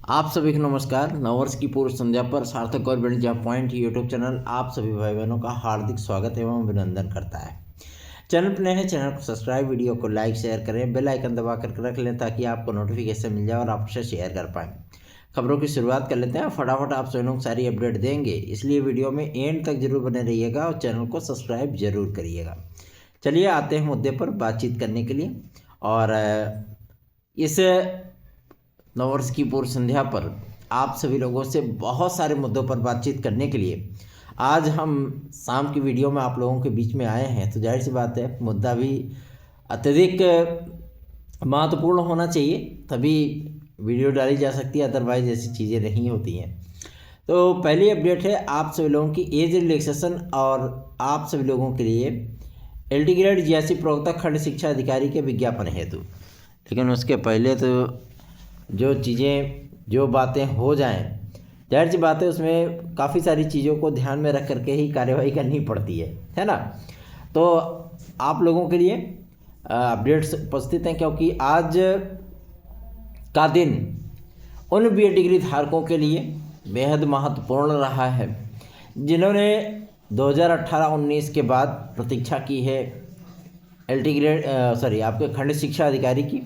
आप सभी को नमस्कार। नववर्ष की पूर्व संध्या पर सार्थक government job point YouTube channel आप सभी भाई बहनों का हार्दिक स्वागत एवं अभिनंदन करता है। चैनल पर नए हैं, चैनल को सब्सक्राइब, वीडियो को लाइक शेयर करें, बेल आइकन दबा कर रख लें ताकि आपको नोटिफिकेशन मिल जाए और आप उसे शेयर कर पाएँ। खबरों की शुरुआत कर लेते हैं। फटाफट आप सभी लोग सारी अपडेट देंगे, इसलिए वीडियो में एंड तक जरूर बने रहिएगा और चैनल को सब्सक्राइब जरूर करिएगा। चलिए आते हैं मुद्दे पर बातचीत करने के लिए। और इस नववर्ष की पूर्व संध्या पर आप सभी लोगों से बहुत सारे मुद्दों पर बातचीत करने के लिए आज हम शाम की वीडियो में आप लोगों के बीच में आए हैं। तो जाहिर सी बात है, मुद्दा भी अत्यधिक महत्वपूर्ण होना चाहिए, तभी वीडियो डाली जा सकती है, अदरवाइज ऐसी चीज़ें नहीं होती हैं। तो पहली अपडेट है आप सभी लोगों की एज रिलैक्सेशन और आप सभी लोगों के लिए LT ग्रेड GIC प्रवक्ता खंड शिक्षा अधिकारी के विज्ञापन हेतु। लेकिन उसके पहले तो जो बातें हो जाएं, जाहिर सी बात है उसमें काफ़ी सारी चीज़ों को ध्यान में रख करके ही कार्यवाही करनी पड़ती है ना। तो आप लोगों के लिए अपडेट्स उपस्थित हैं, क्योंकि आज का दिन उन BA डिग्री धारकों के लिए बेहद महत्वपूर्ण रहा है जिन्होंने 2018-19 के बाद प्रतीक्षा की है आपके खंड शिक्षा अधिकारी की,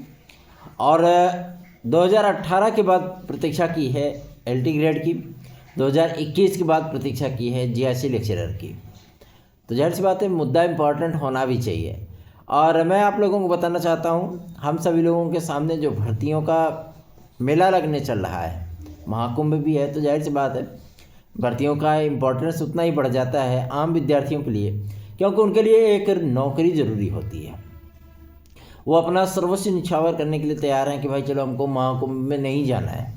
और 2018 के बाद प्रतीक्षा की है LT ग्रेड की, 2021 के बाद प्रतीक्षा की है GIC लेक्चरर की। तो जाहिर सी बात है, मुद्दा इम्पॉर्टेंट होना भी चाहिए। और मैं आप लोगों को बताना चाहता हूँ, हम सभी लोगों के सामने जो भर्तियों का मेला लगने चल रहा है, महाकुंभ भी है, तो जाहिर सी बात है भर्तियों का इम्पोर्टेंस उतना ही बढ़ जाता है आम विद्यार्थियों के लिए, क्योंकि उनके लिए एक नौकरी ज़रूरी होती है। वो अपना सर्वस्व निछावर करने के लिए तैयार हैं कि भाई चलो हमको महाकुंभ में नहीं जाना है,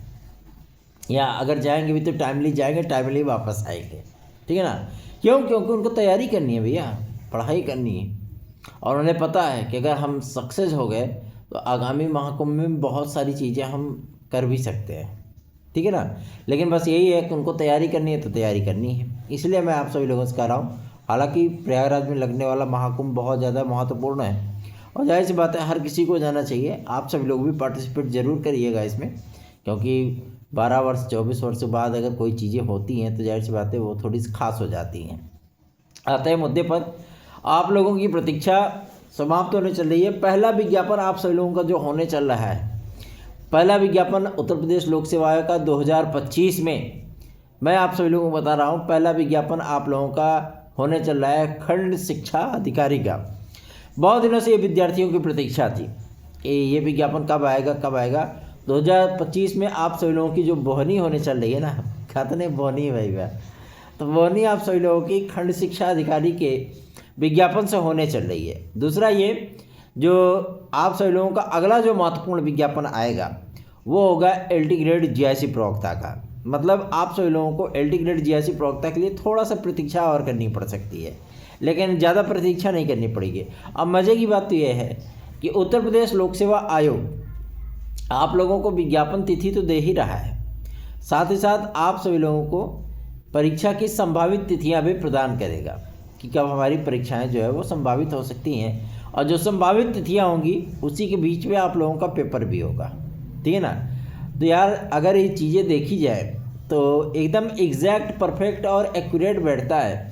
या अगर जाएंगे भी तो टाइमली जाएंगे, टाइमली वापस आएंगे, ठीक है ना। क्योंकि उनको तैयारी करनी है भैया, पढ़ाई करनी है, और उन्हें पता है कि अगर हम सक्सेस हो गए तो आगामी महाकुंभ में बहुत सारी चीज़ें हम कर भी सकते हैं, ठीक है ना। लेकिन बस यही है कि उनको तैयारी करनी है, तो तैयारी करनी है। इसलिए मैं आप सभी लोगों से कह रहा हूँ, हालांकि प्रयागराज में लगने वाला महाकुंभ बहुत ज़्यादा महत्वपूर्ण है और जाहिर सी बात है हर किसी को जाना चाहिए। आप सभी लोग भी पार्टिसिपेट ज़रूर करिएगा इसमें, क्योंकि 12 वर्ष 24 वर्ष बाद अगर कोई चीज़ें होती हैं तो जाहिर सी बात है वो थोड़ी सी खास हो जाती हैं। आते हैं मुद्दे पर। आप लोगों की प्रतीक्षा समाप्त होने चल रही है। पहला विज्ञापन आप सभी लोगों का जो होने चल रहा है, पहला विज्ञापन उत्तर प्रदेश लोक सेवा आयोग का 2025 में, मैं आप सभी लोगों को बता रहा हूँ, पहला विज्ञापन आप लोगों का होने चल रहा है खंड शिक्षा अधिकारी का। बहुत दिनों से ये विद्यार्थियों की प्रतीक्षा थी कि ये विज्ञापन कब आएगा 2025 में आप सभी लोगों की जो बोहनी होने चल रही है ना, कहते नहीं बोहनी भाई बा, तो बोहनी आप सभी लोगों की खंड शिक्षा अधिकारी के विज्ञापन से होने चल रही है। दूसरा, ये जो आप सभी लोगों का अगला जो महत्वपूर्ण विज्ञापन आएगा वो होगा LT ग्रेड GIC प्रवक्ता का। मतलब आप सभी लोगों को LT ग्रेड GIC प्रवक्ता के लिए थोड़ा सा प्रतीक्षा और करनी पड़ सकती है, लेकिन ज़्यादा प्रतीक्षा नहीं करनी पड़ेगी। अब मज़े की बात तो यह है कि उत्तर प्रदेश लोक सेवा आयोग आप लोगों को विज्ञापन तिथि तो दे ही रहा है, साथ ही साथ आप सभी लोगों को परीक्षा की संभावित तिथियां भी प्रदान करेगा कि कब हमारी परीक्षाएं जो है वो संभावित हो सकती हैं, और जो संभावित तिथियां होंगी उसी के बीच में आप लोगों का पेपर भी होगा, ठीक है ना। तो यार अगर ये चीज़ें देखी जाए तो एकदम एग्जैक्ट, परफेक्ट और एक्यूरेट बैठता है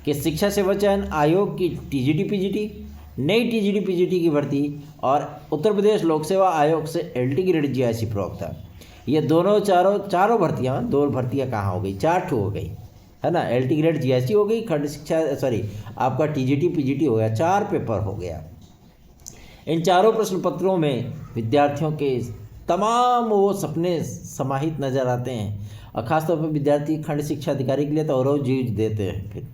कि शिक्षा सेवा चयन आयोग की TGT PGT, नई TGT PGT की भर्ती और उत्तर प्रदेश लोक सेवा आयोग से LT ग्रेड GIC प्रवक्ता, ये दोनों चारों भर्तियाँ, दो भर्तियाँ कहाँ हो गई, 4 ठो हो गई, है ना। LT ग्रेड GIC हो गई, खंड शिक्षा आपका TGT PGT हो गया, 4 पेपर हो गया। इन चारों प्रश्न पत्रों में विद्यार्थियों के तमाम वो सपने समाहित नज़र आते हैं, और ख़ासतौर पर विद्यार्थी खंड शिक्षा अधिकारी के लिए तो और जीव देते हैं फिर,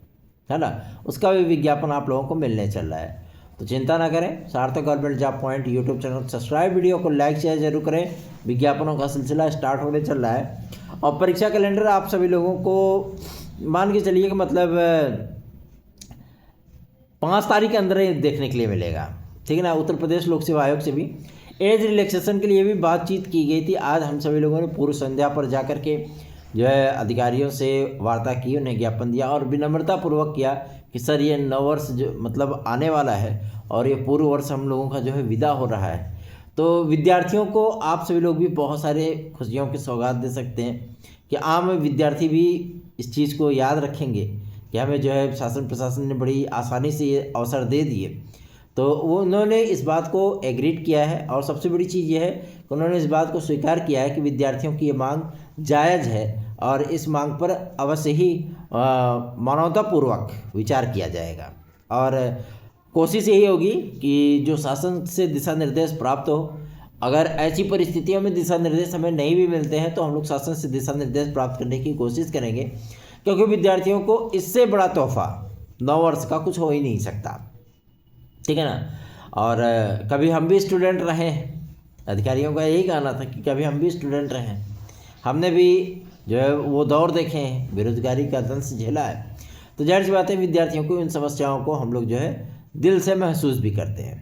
है ना। उसका भी विज्ञापन आप लोगों को मिलने चल रहा है। तो चिंता ना करें, सार्थक government job point YouTube channel subscribe, video को लाइक शेयर जरूर करें। विज्ञापनों का सिलसिला स्टार्ट होने चल रहा है, और परीक्षा कैलेंडर आप सभी लोगों को मान के चलिए कि मतलब 5 तारीख के अंदर ही देखने के लिए मिलेगा, ठीक है ना। उत्तर प्रदेश लोक सेवा आयोग से भी एज रिलैक्सेशन के लिए भी बातचीत की गई थी। आज हम सभी लोगों ने पूर्व संध्या पर जाकर के जो है अधिकारियों से वार्ता की, उन्हें ज्ञापन दिया और विनम्रतापूर्वक किया कि सर ये नववर्ष जो मतलब आने वाला है और ये पूर्व वर्ष हम लोगों का जो है विदा हो रहा है, तो विद्यार्थियों को आप सभी लोग भी बहुत सारे खुशियों की सौगात दे सकते हैं कि आम विद्यार्थी भी इस चीज़ को याद रखेंगे कि हमें जो है शासन प्रशासन ने बड़ी आसानी से ये अवसर दे दिए। तो वो उन्होंने इस बात को एग्रीड किया है और सबसे बड़ी चीज़ ये है कि उन्होंने इस बात को स्वीकार किया है कि विद्यार्थियों की ये मांग जायज़ है और इस मांग पर अवश्य ही मानवतापूर्वक विचार किया जाएगा। और कोशिश यही होगी कि जो शासन से दिशा निर्देश प्राप्त हो, अगर ऐसी परिस्थितियों में दिशा निर्देश हमें नहीं भी मिलते हैं तो हम लोग शासन से दिशा निर्देश प्राप्त करने की कोशिश करेंगे, क्योंकि विद्यार्थियों को इससे बड़ा तोहफा 9 वर्ष का कुछ हो ही नहीं सकता, ठीक है ना। और कभी हम भी स्टूडेंट रहे हैं, अधिकारियों का यही कहना था कि कभी हम भी स्टूडेंट रहे हैं, हमने भी जो है वो दौर देखे हैं, बेरोजगारी का दंश झेला है। तो जाहिर सी बात है विद्यार्थियों को इन समस्याओं को हम लोग जो है दिल से महसूस भी करते हैं।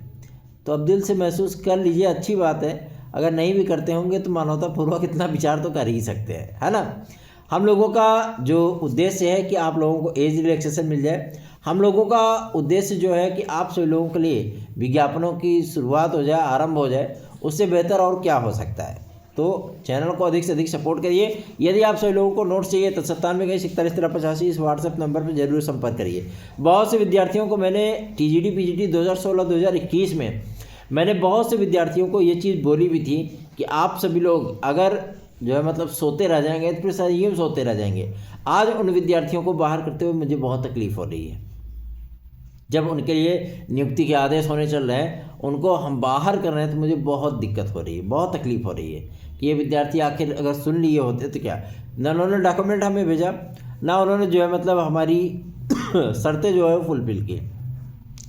तो अब दिल से महसूस कर लीजिए, अच्छी बात है। अगर नहीं भी करते होंगे तो मानवतापूर्वक इतना विचार तो कर ही सकते हैं, है ना। हम लोगों का जो उद्देश्य है कि आप लोगों को एज रिलैक्सेशन मिल जाए। हम लोगों का उद्देश्य जो है कि आप सभी लोगों के लिए विज्ञापनों की शुरुआत हो जाए, आरंभ हो जाए, उससे बेहतर और क्या हो सकता है। तो चैनल को अधिक से अधिक सपोर्ट करिए। यदि आप सभी लोगों को नोट्स चाहिए तो 9721411385 इस व्हाट्सएप नंबर पर जरूर संपर्क करिए। बहुत से विद्यार्थियों को मैंने TGT PGT 2016-2021 में मैंने बहुत से विद्यार्थियों को ये चीज़ बोली भी थी कि आप सभी लोग अगर जो है मतलब सोते रह जाएंगे तो फिर सही यूँ सोते रह जाएंगे। आज उन विद्यार्थियों को बाहर करते हुए मुझे बहुत तकलीफ़ हो रही है। जब उनके लिए नियुक्ति के आदेश होने चल रहे हैं, उनको हम बाहर कर रहे हैं तो मुझे बहुत दिक्कत हो रही है, बहुत तकलीफ़ हो रही है कि ये विद्यार्थी आखिर अगर सुन लिए होते तो क्या। ना उन्होंने डॉक्यूमेंट हमें भेजा, ना उन्होंने जो है मतलब हमारी शर्तें जो है वो फुलफिल की,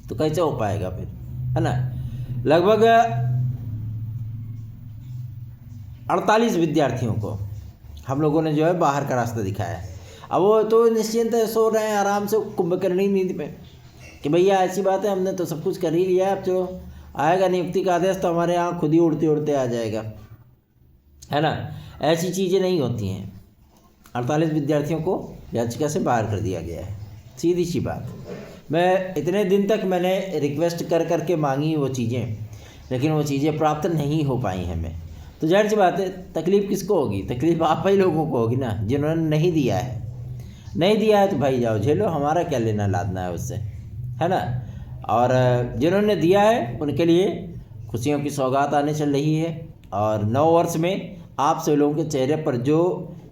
तो कैसे हो पाएगा फिर, है ना। लगभग 48 विद्यार्थियों को हम लोगों ने जो है बाहर का रास्ता दिखाया है। अब वो तो निश्चिंत सो रहे हैं आराम से कुंभकर्णी नींद में कि भैया ऐसी बात है, हमने तो सब कुछ कर ही लिया, अब चलो आएगा नियुक्ति का आदेश तो हमारे यहाँ खुद ही उड़ते उड़ते आ जाएगा, है ना। ऐसी चीज़ें नहीं होती हैं। 48 विद्यार्थियों को याचिका से बाहर कर दिया गया है, सीधी सी बात। मैं इतने दिन तक मैंने रिक्वेस्ट कर कर के मांगी वो चीज़ें, लेकिन वो चीज़ें प्राप्त नहीं हो पाई हमें। तो जाहिर सी बात है तकलीफ़ किसको होगी, तकलीफ़ आप ही लोगों को होगी ना, जिन्होंने नहीं दिया है। नहीं दिया है तो भाई जाओ झेलो, हमारा क्या लेना लादना है उससे, है ना। और जिन्होंने दिया है उनके लिए खुशियों की सौगात आने चल रही है। और 9 वर्ष में आप सभी लोगों के चेहरे पर जो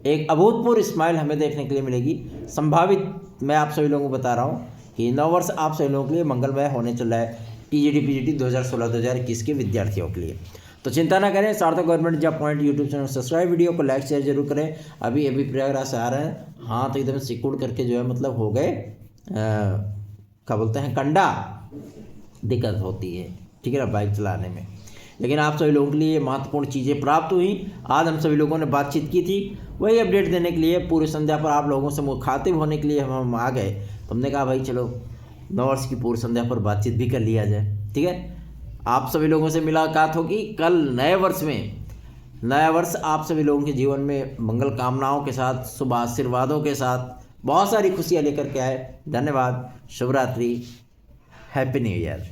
एक अभूतपूर्व स्माइल हमें देखने के लिए मिलेगी, संभावित मैं आप सभी लोगों को बता रहा हूँ कि 9 वर्ष आप सभी लोगों के लिए मंगलमय होने चल रहा है TGT PGT 2016-2021 के विद्यार्थियों के लिए। तो चिंता ना करें, सार्थक government job point YouTube channel subscribe, video को लाइक शेयर जरूर करें। अभी प्रयागराज से आ रहे हैं, हाथ एकदम सिकुड़ करके जो है मतलब हो गए क्या बोलते हैं कंडा, दिक्कत होती है, ठीक है ना, बाइक चलाने में। लेकिन आप सभी लोगों के लिए महत्वपूर्ण चीज़ें प्राप्त हुई। आज हम सभी लोगों ने बातचीत की थी, वही अपडेट देने के लिए पूरी संध्या पर आप लोगों से मुखातिब होने के लिए हम आ गए। तो हमने कहा भाई चलो 9 वर्ष की पूर्व संध्या पर बातचीत भी कर लिया जाए, ठीक है। आप सभी लोगों से मुलाकात होगी कल नए वर्ष में। नया वर्ष आप सभी लोगों के जीवन में मंगल कामनाओं के साथ, शुभ आशीर्वादों के साथ बहुत सारी खुशियाँ लेकर के आए। धन्यवाद, शुभ रात्रि, हैप्पी न्यू ईयर।